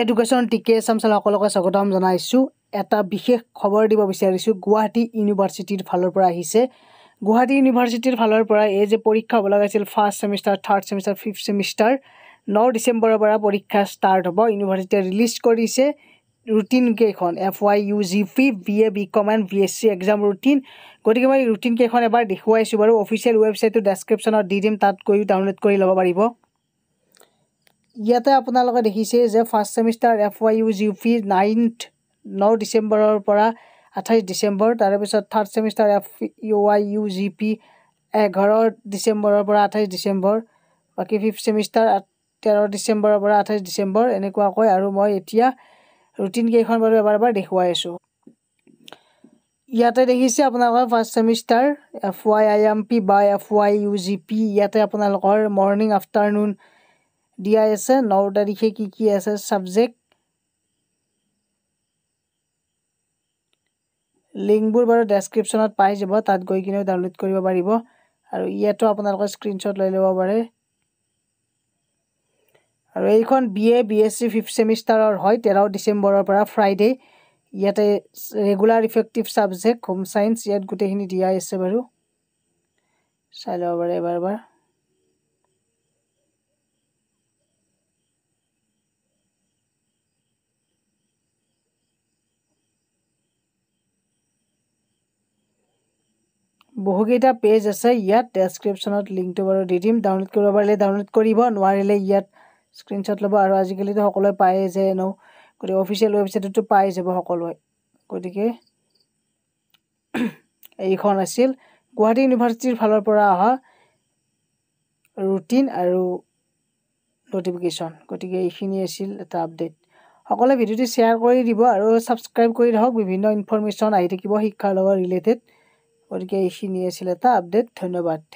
Education টিকে চামচাল সকলোকে স্বাগতম জনাইছোঁ। এটা বিশেষ খবৰ দিব বিচাৰিছোঁ। গুৱাহাটী ইউনিভাৰ্চিটিৰ ফালৰ পৰা আহিছে। গুৱাহাটী ইউনিভাৰ্চিটিৰ ফালৰ পৰা এই যে পৰীক্ষা হ'ব লগাইছিল first semester, third semester, fifth semester 9 ডিচেম্বৰৰ পৰা পৰীক্ষা ষ্টাৰ্ট হ'ব। ইউনিভাৰ্চিটিয়ে ৰিলিজ কৰিছে ৰুটিন কেইখন FYUGP, BA, BCom and BSc exam routine. গতিকে মই ৰুটিন কেইখন এবাৰ দেখুৱাইছোঁ বাৰু। অফিচিয়েল ৱেবছাইটটো ডেছক্ৰিপশ্যনত দি দিম, তাত গৈ ডাউনলোড কৰি ল'ব পাৰিব। ইয়াতে আপোনালোকে দেখিছে যে ফাৰ্ষ্ট ছেমিষ্টাৰ FYUGP 9 ডিচেম্বৰৰ পৰা 28 ডিচেম্বৰ, তাৰপিছত থাৰ্ড ছেমিষ্টাৰ FYUGP 11 ডিচেম্বৰৰ পৰা 28 ডিচেম্বৰ, বাকী ফিফ্থ ছেমিষ্টাৰ 13 ডিচেম্বৰৰ পৰা 28 ডিচেম্বৰ এনেকুৱাকৈ। আৰু মই এতিয়া ৰুটিন কেইখন বাৰু এবাৰ দেখুৱাই আছোঁ। ইয়াতে দেখিছে আপোনালোকৰ ফাৰ্ষ্ট ছেমিষ্টাৰ FYIMP বা FYUGP। ইয়াতে আপোনালোকৰ মৰ্ণিং আফটাৰনুন দিয়া আছে। 9 তাৰিখে কি আছে ছাবজেক্ট, লিংকবোৰ বাৰু ডেছক্ৰিপশ্যনত পাই যাব, তাত গৈ কিনে ডাউনলোড কৰিব পাৰিব। আৰু ইয়াতো আপোনালোকে স্ক্ৰীনশ্বট লৈ ল'ব পাৰে। আৰু এইখন BA BSc ফিফ্থ ছেমিষ্টাৰৰ হয়, 13 ডিচেম্বৰৰ পৰা ফ্ৰাইডে। ইয়াতে regular effective subject home science, ইয়াত গোটেইখিনি দিয়া আছে বাৰু, চাই ল'ব পাৰে এবাৰ। বহুকেইটা পেজ আছে ইয়াত, ডেছক্ৰিপশ্যনত লিংকটো বাৰু দি দিম। ডাউনলোড কৰিব পাৰিলে ডাউনলোড কৰিব, নোৱাৰিলে ইয়াত স্ক্ৰীনশ্বট ল'ব। আৰু আজিকালিতো সকলোৱে পায়ে যে গতিকে অফিচিয়েল ৱেবছাইটতো পাই যাব সকলোৱে। গতিকে এইখন আছিল গুৱাহাটী ইউনিভাৰ্চিটিৰ ফালৰ পৰা অহা ৰুটিন আৰু ন'টিফিকেশ্যন। গতিকে এইখিনি আছিল এটা আপডেট। সকলোৱে ভিডিঅ'টো শ্বেয়াৰ কৰি দিব আৰু ছাবস্ক্ৰাইব কৰি ৰাখক। বিভিন্ন ইনফৰমেশ্যন আহি থাকিব শিক্ষাৰ লগত ৰিলেটেড। গতিকে এইখিনি আছিল এটা আপডেট। ধন্যবাদ।